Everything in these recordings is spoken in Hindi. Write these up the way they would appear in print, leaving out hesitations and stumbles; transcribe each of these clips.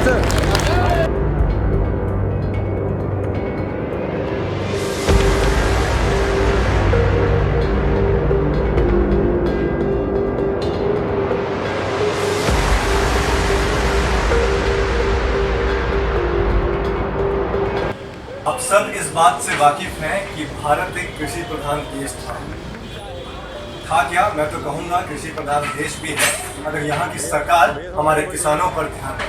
आप सब इस बात से वाकिफ हैं कि भारत एक कृषि प्रधान देश था क्या? मैं तो कहूँगा कृषि प्रधान देश भी है अगर यहाँ की सरकार हमारे किसानों पर ध्यान दे।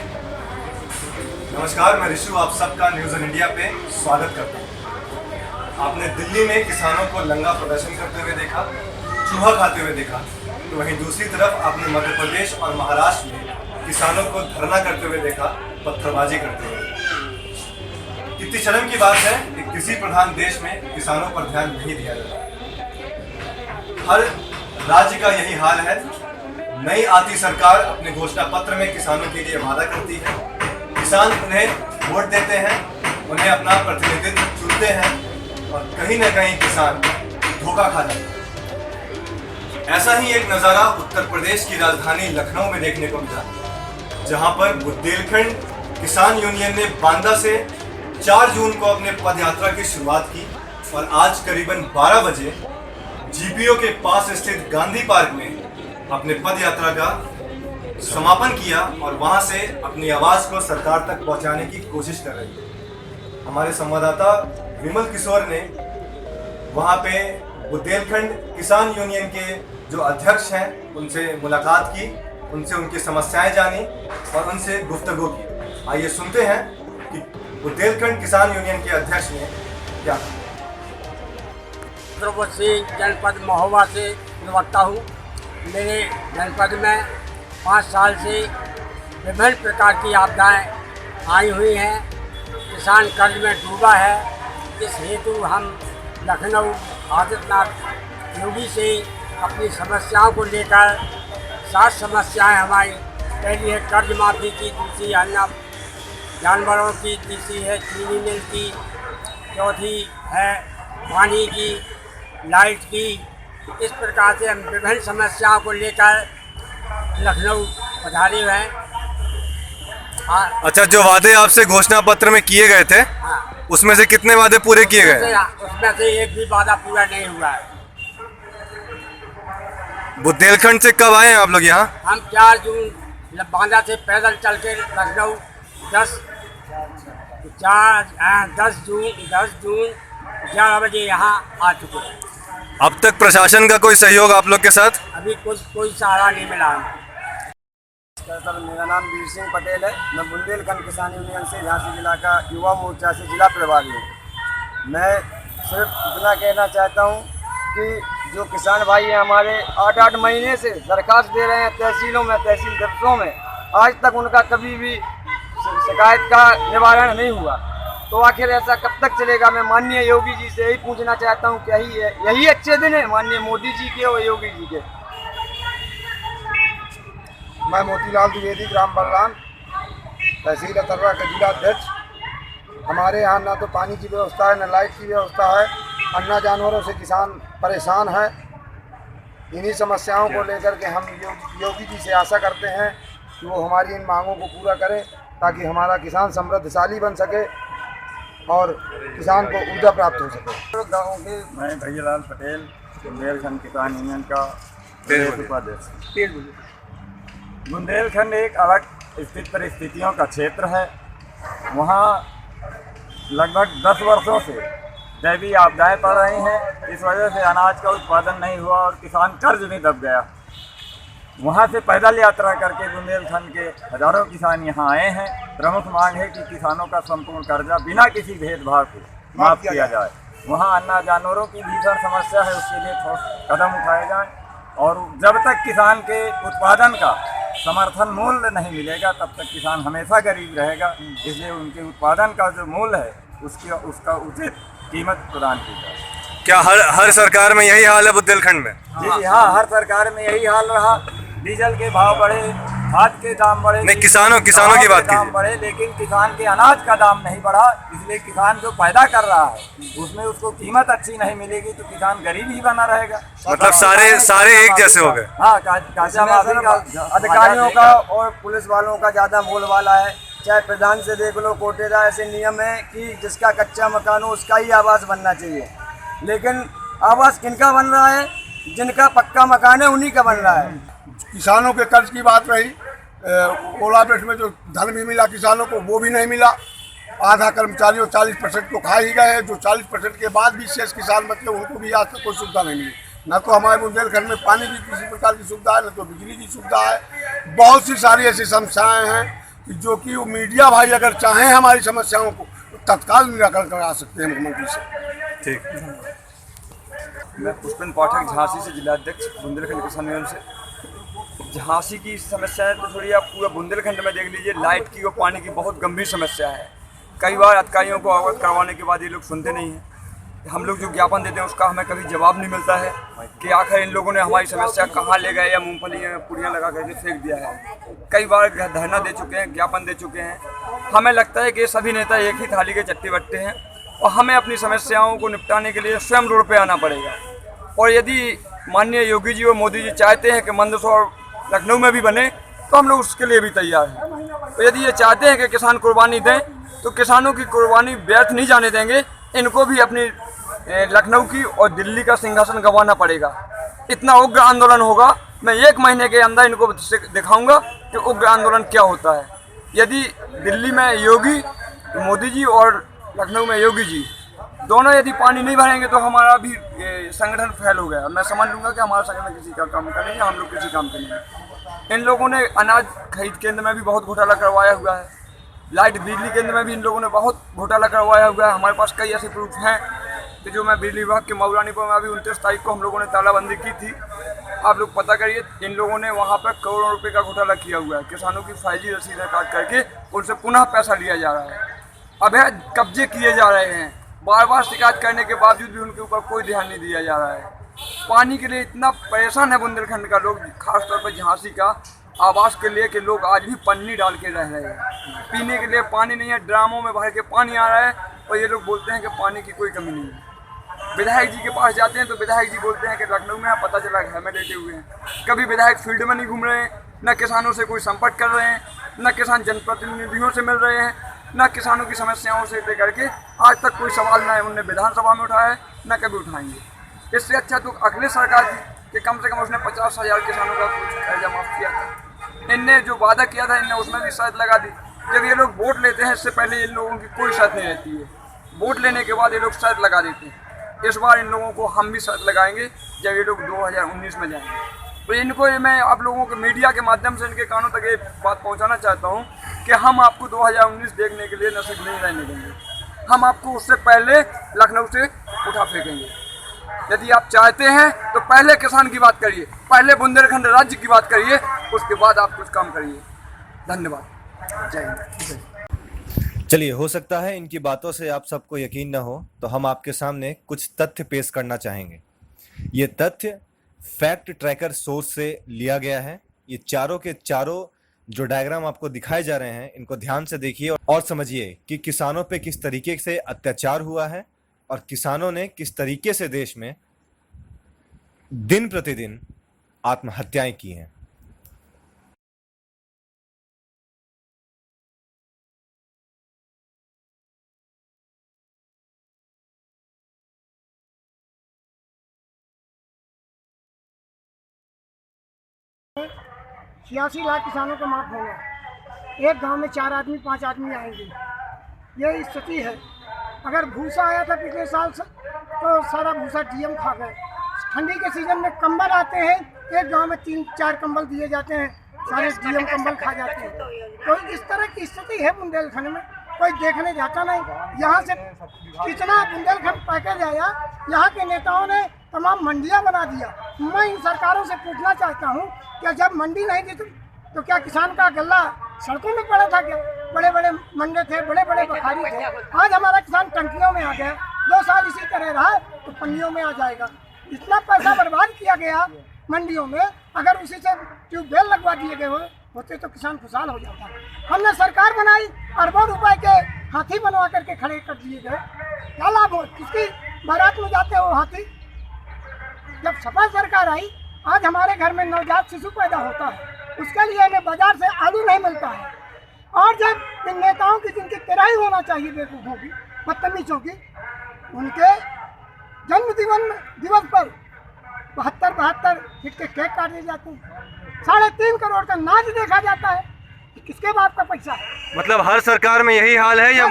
नमस्कार, मैं ऋषु आप सबका न्यूज़ ऑन इंडिया पे स्वागत करता हूँ। आपने दिल्ली में किसानों को नंगा प्रदर्शन करते हुए देखा, चूहा खाते हुए देखा, तो वहीं दूसरी तरफ आपने मध्य प्रदेश और महाराष्ट्र में किसानों को धरना करते हुए देखा, पत्थरबाजी करते हुए। कितनी शर्म की बात है कि कृषि प्रधान देश में किसानों पर ध्यान नहीं दिया जाता। हर राज्य का यही हाल है। नई आती सरकार अपने घोषणा पत्र में किसानों के लिए वादा करती है, किसान उन्हें वोट देते हैं, उन्हें अपना प्रतिनिधित्व चुनते हैं और कहीं न कहीं किसान धोखा खा जाता है। ऐसा ही एक नज़ारा उत्तर प्रदेश की राजधानी लखनऊ में देखने को मिला, जहां पर बुंदेलखंड किसान यूनियन ने बांदा से 4 जून को अपने पदयात्रा की शुरुआत की और आज करीबन 12 बजे जीपीओ के पास स्थित गांधी पार्क में अपने पदयात्रा का समापन किया और वहां से अपनी आवाज को सरकार तक पहुंचाने की कोशिश कर रही है। हमारे संवाददाता विमल किशोर ने वहां पे बुंदेलखंड किसान यूनियन के जो अध्यक्ष हैं उनसे मुलाकात की, उनसे उनकी समस्याएं जानी और उनसे गुफ्तगू की। आइए सुनते हैं कि बुंदेलखंड किसान यूनियन के अध्यक्ष ने क्या कहा। जनपद महोबा से निवासी हूँ। मेरे जनपद में 5 साल से विभिन्न प्रकार की आपदाएं आई हुई हैं। किसान कर्ज में डूबा है। इस हेतु हम लखनऊ आदित्यनाथ योगी से अपनी समस्याओं को लेकर 7 समस्याएं हमारी। पहली है कर्ज माफी की, दूसरी अन्य जानवरों की, तीसरी है चीनी मिल की, चौथी है पानी की, लाइट की। इस प्रकार से हम विभिन्न समस्याओं को लेकर लखनऊ पधारे हुए हैं। अच्छा, जो वादे आपसे घोषणा पत्र में किए गए थे, हाँ, उसमें से कितने वादे पूरे किए गए? उसमें से एक भी वादा पूरा नहीं हुआ है। बुंदेलखंड से कब आए हैं आप लोग यहाँ? हम 4 जून बांदा से पैदल चल के लखनऊ 10 जून 11 बजे यहाँ आ चुके हैं। अब तक प्रशासन का कोई सहयोग आप लोग के साथ? अभी कोई सहारा नहीं मिला हमें। सर, मेरा नाम वीर सिंह पटेल है। मैं बुंदेलखंड किसान यूनियन से झांसी जिला का युवा मोर्चा से जिला प्रभारी हूँ। मैं सिर्फ इतना कहना चाहता हूँ कि जो किसान भाई हैं हमारे 8-8 महीने से दरखास्त दे रहे हैं तहसीलों में, तहसील दफ्तरों में, आज तक उनका कभी भी शिकायत का निवारण नहीं हुआ। तो आखिर ऐसा कब तक चलेगा? मैं माननीय योगी जी से यही पूछना चाहता हूँ, क्या यही अच्छे दिन है माननीय मोदी जी के और योगी जी के? मैं मोतीलाल द्विवेदी, ग्राम बलराम, तहसील अतर्रा का जिला अध्यक्ष। हमारे यहाँ ना तो पानी की व्यवस्था है, न लाइट की व्यवस्था है। अन्ना जानवरों से किसान परेशान है। इन्हीं समस्याओं को लेकर के हम योगी जी से आशा करते हैं कि वो हमारी इन मांगों को पूरा करें, ताकि हमारा किसान समृद्धशाली बन सके और किसान को ऊर्जा प्राप्त हो सके। गाँव के मैं भैयालाल पटेल, बुंदेलखंड किसान यूनियन का उपाध्यक्ष। बुंदेलखंड एक अलग स्थित परिस्थितियों का क्षेत्र है। वहाँ लगभग 10 वर्षों से दैवीय आपदाएं पड़ रही हैं। इस वजह से अनाज का उत्पादन नहीं हुआ और किसान कर्ज में दब गया। वहाँ से पैदल यात्रा करके बुंदेलखंड के हजारों किसान यहाँ आए हैं। प्रमुख मांग है कि किसानों का संपूर्ण कर्जा बिना किसी भेदभाव के माफ़ किया जाए। वहाँ अन्ना जानवरों की भीषण समस्या है, उसके लिए ठोस कदम उठाए जाएं। और जब तक किसान के उत्पादन का समर्थन मूल्य नहीं मिलेगा तब तक किसान हमेशा गरीब रहेगा। इसलिए उनके उत्पादन का जो मूल्य है उसका उचित कीमत प्रदान की जाए। क्या हर सरकार में यही हाल है बुंदेलखंड में? जी हाँ, हर सरकार में यही हाल रहा। डीजल के भाव बढ़े, खाद के दाम बढ़े, नहीं, किसानों की बात दाम बढ़े, लेकिन किसान के अनाज का दाम नहीं बढ़ा। इसलिए किसान जो पैदा कर रहा है उसमें उसको कीमत अच्छी नहीं मिलेगी तो किसान गरीब ही बना रहेगा। मतलब सारे एक जैसे हो गए। हाँ, काचा माफी का अधिकारियों का और पुलिस वालों का ज़्यादा बोलबाला है। चाहे प्रधान से देख लो, कोटेदार, ऐसे नियम है कि जिसका कच्चा मकान हो उसका ही आवास बनना चाहिए। लेकिन आवास किनका बन रहा है? जिनका पक्का मकान है उन्हीं का बन रहा है। किसानों के कर्ज की बात रही, ओलावृष्टि में जो धन भी मिला किसानों को वो भी नहीं मिला। आधा कर्मचारियों 40% को खा ही गए। जो 40% के बाद भी शेष किसान बचे उनको भी आज तक कोई सुविधा नहीं मिली। न तो हमारे बुंदेलखंड में पानी की किसी प्रकार की सुविधा है, न तो बिजली की सुविधा है। बहुत सी सारी ऐसी समस्याएं हैं कि जो कि वो मीडिया भाई अगर चाहें हमारी समस्याओं को तो तत्काल निराकरण करा सकते हैं मुख्यमंत्री से। ठीक। मैं पुष्पेंद्र पाठक, झांसी से जिलाध्यक्ष, बुंदेलखंड किसान यूनियन से। झांसी की समस्याएं तो थोड़ी आप पूरा बुंदेलखंड में देख लीजिए। लाइट की और पानी की बहुत गंभीर समस्या है। कई बार अधिकारियों को अवगत करवाने के बाद ये लोग सुनते नहीं हैं। हम लोग जो ज्ञापन देते हैं उसका हमें कभी जवाब नहीं मिलता है कि आखिर इन लोगों ने हमारी समस्या कहाँ ले गए या मूंगफली पुड़ियाँ लगा करके फेंक दिया है। कई बार धरना दे चुके हैं, ज्ञापन दे चुके हैं। हमें लगता है कि सभी नेता एक ही थाली के चट्टे बट्टे हैं और हमें अपनी समस्याओं को निपटाने के लिए स्वयं रोड पर आना पड़ेगा। और यदि माननीय योगी जी और मोदी जी चाहते हैं कि मंदसौर लखनऊ में भी बने तो हम लोग उसके लिए भी तैयार हैं। तो यदि ये चाहते हैं कि किसान कुर्बानी दें तो किसानों की कुर्बानी व्यर्थ नहीं जाने देंगे। इनको भी अपनी लखनऊ की और दिल्ली का सिंहासन गंवाना पड़ेगा। इतना उग्र आंदोलन होगा। मैं 1 महीने के अंदर इनको दिखाऊंगा कि उग्र आंदोलन क्या होता है। यदि दिल्ली में योगी मोदी जी और लखनऊ में योगी जी दोनों यदि पानी नहीं भरेंगे तो हमारा भी संगठन फेल हो गया। मैं समझ लूँगा कि हमारा संगठन किसी का काम का नहीं है, हम लोग किसी काम के नहीं हैं। इन लोगों ने अनाज खरीद केंद्र में भी बहुत घोटाला करवाया हुआ है। लाइट बिजली केंद्र में भी इन लोगों ने बहुत घोटाला करवाया हुआ है। हमारे पास कई ऐसे प्रूफ हैं कि जो मैं बिजली विभाग के मऊरानीपुर में अभी 29 तारीख को हम लोगों ने तालाबंदी की थी। आप लोग पता करिए, इन लोगों ने वहाँ पर करोड़ों रुपए का घोटाला किया हुआ है। किसानों की फर्जी रसीदें काट करके उनसे पुनः पैसा लिया जा रहा है। अवैध कब्जे किए जा रहे हैं। बार बार शिकायत करने के बावजूद भी उनके ऊपर कोई ध्यान नहीं दिया जा रहा है। पानी के लिए इतना परेशान है बुंदेलखंड का लोग, खासतौर पर झांसी का आवास के लिए कि लोग आज भी पन्नी डाल के रह रहे हैं। पीने के लिए पानी नहीं है, ड्रामों में भर के पानी आ रहा है और ये लोग बोलते हैं कि पानी की कोई कमी नहीं है। विधायक जी के पास जाते हैं तो विधायक जी बोलते हैं कि लखनऊ में पता चला घर में लेटे हुए हैं। कभी विधायक फील्ड में नहीं घूम रहे हैं, न किसानों से कोई संपर्क कर रहे हैं, न किसान जनप्रतिनिधियों से मिल रहे हैं, न किसानों की समस्याओं से लेकर के आज तक कोई सवाल न उन्होंने विधानसभा में उठाया है न कभी उठाएंगे। इससे अच्छा तो अगले सरकार थी कि कम से कम उसने 50,000 किसानों का कुछ कर्जा माफ़ किया था। इनने जो वादा किया था इनने उसमें भी शर्त लगा दी। जब ये लोग वोट लेते हैं इससे पहले इन लोगों की कोई शर्त नहीं रहती है। वोट लेने के बाद ये लोग शर्त लगा देते हैं। इस बार इन लोगों को हम भी शर्त लगाएंगे जब ये लोग 2019 में जाएंगे। तो इनको मैं आप लोगों के मीडिया के माध्यम से इनके कानों तक ये बात पहुंचाना चाहता हूं कि हम आपको 2019 देखने के लिए नसीब नहीं रहने देंगे। हम आपको उससे पहले लखनऊ से उठा फेंकेंगे। यदि आप चाहते हैं तो पहले किसान की बात करिए, पहले बुंदेलखंड राज्य की बात करिए, उसके बाद आप कुछ काम करिए। धन्यवाद। जय हिंद। चलिए, हो सकता है इनकी बातों से आप सबको यकीन न हो, तो हम आपके सामने कुछ तथ्य पेश करना चाहेंगे। ये तथ्य फैक्ट ट्रैकर सोर्स से लिया गया है। ये चारों के चारों जो डायग्राम आपको दिखाए जा रहे हैं, इनको ध्यान से देखिए और समझिए कि किसानों पे किस तरीके से अत्याचार हुआ है और किसानों ने किस तरीके से देश में दिन प्रतिदिन आत्महत्याएं की हैं। छियासी लाख किसानों का माफ होगा। एक गांव में 4 आदमी 5 आदमी आएंगे, ये स्थिति है। अगर भूसा आया था पिछले साल तो सारा भूसा डीएम खा गए। ठंडी के सीजन में कंबल आते हैं, एक गांव में 3-4 कंबल दिए जाते हैं, सारे डीएम कंबल खा जाते हैं। तो इस तरह की स्थिति है बुंदेलखंड में, कोई देखने जाता नहीं। यहाँ से कितना बुंदेलखंड पैकेज आया, यहाँ के नेताओं ने तमाम मंडियाँ बना दिया। मैं इन सरकारों से पूछना चाहता हूँ कि जब मंडी नहीं थी तो क्या किसान का गल्ला सड़कों में पड़ा था? क्या बड़े बड़े मंडे थे, बड़े बड़े बखारी थे। आज हमारा किसान टंकियों में आ गया, 2 साल इसी तरह रहा तो पन्नियों में आ जाएगा। इतना पैसा बर्बाद किया गया मंडियों में, अगर उसी से ट्यूबवेल लगवा दिए गए होते तो किसान खुशहाल हो जाता। हमने सरकार बनाई, अरबों रुपए के हाथी बनवा करके खड़े कर दिए गए। क्या लाभ हो? किसकी बारात में जाते हो हाथी? जब सपा सरकार आई, आज हमारे घर में नवजात शिशु पैदा होता है, उसके लिए हमें बाजार से आलू नहीं मिलता है। और जब इन नेताओं की जिनकी किराई होना चाहिए बेवकूफ़ों की, बदतमीजों की, उनके जन्म दिवस पर 72 फीट के केक काटे जाते हैं, 3.5 करोड़ का नाच देखा जाता है। किसके बाप का पैसा है? मतलब हर सरकार में यही हाल है या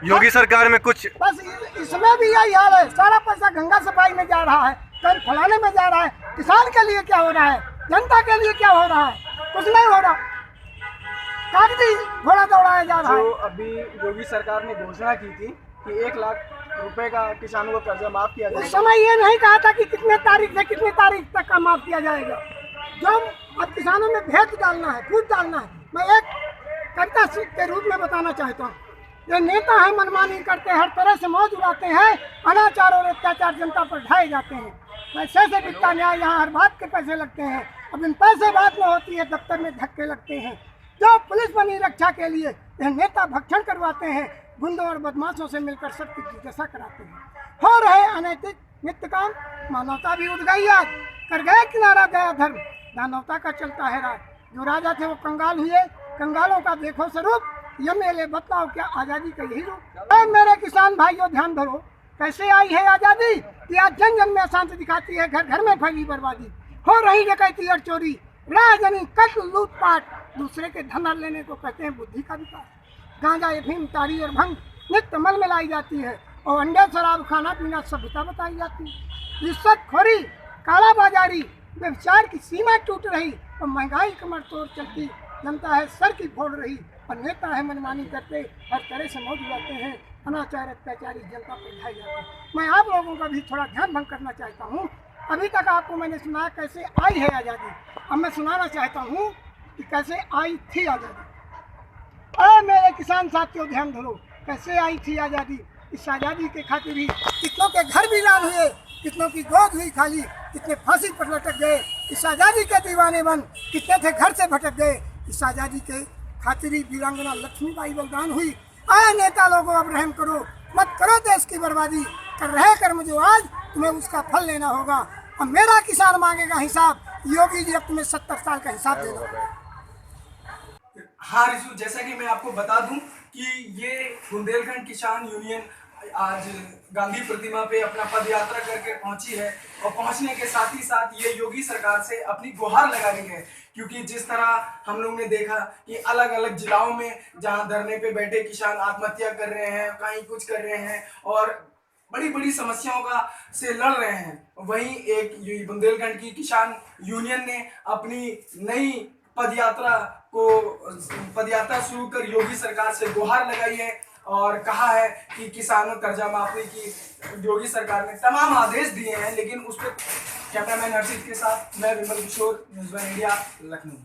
योगी सरकार में कुछ? बस इसमें भी यही हाल है। सारा पैसा गंगा सफाई में जा रहा है, कहीं फलाने में जा रहा है। किसान के लिए क्या हो रहा है, जनता के लिए क्या हो रहा है? कुछ नहीं हो रहा, कागजी घोड़ा दौड़ाया जा रहा जो है। अभी योगी सरकार ने घोषणा की थी कि 1 लाख रुपए का किसानों को कर्जा माफ किया उस जाएगा, समय ये नहीं कहा था कि कितने तारीख से कितने तारीख तक का माफ किया जाएगा। जो अब किसानों में भेद डालना है, फूट डालना है। मैं एक कविता के रूप में बताना चाहता हूँ। ये नेता है मनमानी करते, हर तरह से मौज उड़ाते हैं, अनाचार और अत्याचार जनता पर ढाए जाते हैं। पैसे से बिकता न्याय, यहाँ हर बात के पैसे लगते हैं। अब इन पैसे बात में होती है, दफ्तर में धक्के लगते हैं। जो पुलिस बनी रक्षा के लिए यह नेता भक्षण करवाते हैं, गुंडों और बदमाशों से मिलकर सबकी जिज्ञासा कराते हैं। हो रहे अनैतिक नित्य काम, मानवता भी उठ गई आज, कर गए किनारा गया धर्म, दानवता का चलता है राज। जो राजा थे वो कंगाल हुए, कंगालों का देखो स्वरूप, ये मेले बताओ क्या आज़ादी का यही रूप? मेरे किसान भाइयों ध्यान धरो, कैसे आई है आज़ादी कि आज जन जन में अशांति दिखाती है, घर घर में फैली बर्बादी। हो रही डकैती और चोरी, राजनी कत्ल लूटपाट, दूसरे के धन लेने को कहते हैं बुद्धि का विकास। गांजा अफीम ताड़ी और भंग नित्य मल मिलाई जाती है, और अंडे शराब खाना पीना सभ्यता बताई जाती है। रिश्वतखोरी, काला बाजारी, व्यभिचार की सीमा टूट रही, और महंगाई कमर तोड़ चलती, जनता है सर की फोड़ रही, और नेता है मनमानी करते, हर तरह से मौज उड़ाते हैं, अनाचार अत्याचारी जनता पर ढाई जाते हैं। मैं आप लोगों का भी थोड़ा ध्यान भंग करना चाहता हूँ। अभी तक आपको मैंने सुनाया कैसे आई है आज़ादी, अब मैं सुनाना चाहता हूँ कि कैसे आई थी आज़ादी। मेरे किसान साथियों ध्यान धरो, कैसे आई थी आज़ादी। इस आज़ादी के खातिर ही कितनों के घर वीरान हुए, कितनों की गोद हुई खाली, कितने फांसी पर लटक गए। इस आज़ादी के दीवाने बन कितने थे घर से भटक गए। इस आज़ादी के खातिर ही वीरांगना लक्ष्मीबाई बलिदान हुई। आए नेता लोगों अब रहम करो, मत करो देश की बर्बादी। कर रहे कर्म जो आज तुम्हें उसका फल लेना होगा। अब मेरा किसान मांगेगा हिसाब, योगी जी अब तुम्हें 70 साल का हिसाब देना होगा। हाँ रिशु, जैसा कि मैं आपको बता दूं कि ये बुंदेलखंड किसान यूनियन आज गांधी प्रतिमा पे अपना पद यात्रा करके पहुंची है, और पहुंचने के साथ ही साथ ये योगी सरकार से अपनी गुहार लगा रही है। क्योंकि जिस तरह हम लोग ने देखा कि अलग अलग जिलाओं में जहां धरने पे बैठे किसान आत्महत्या कर रहे हैं, कहीं कुछ कर रहे हैं और बड़ी बड़ी समस्याओं का से लड़ रहे हैं, वहीं एक बुंदेलखंड की किसान यूनियन ने अपनी नई पदयात्रा शुरू कर योगी सरकार से गुहार लगाई है और कहा है कि किसानों कर्जा माफी की योगी सरकार ने तमाम आदेश दिए हैं, लेकिन उस पर कैमरामैन हर्षित के साथ मैं विमल किशोर, न्यूज़ वन इंडिया, लखनऊ।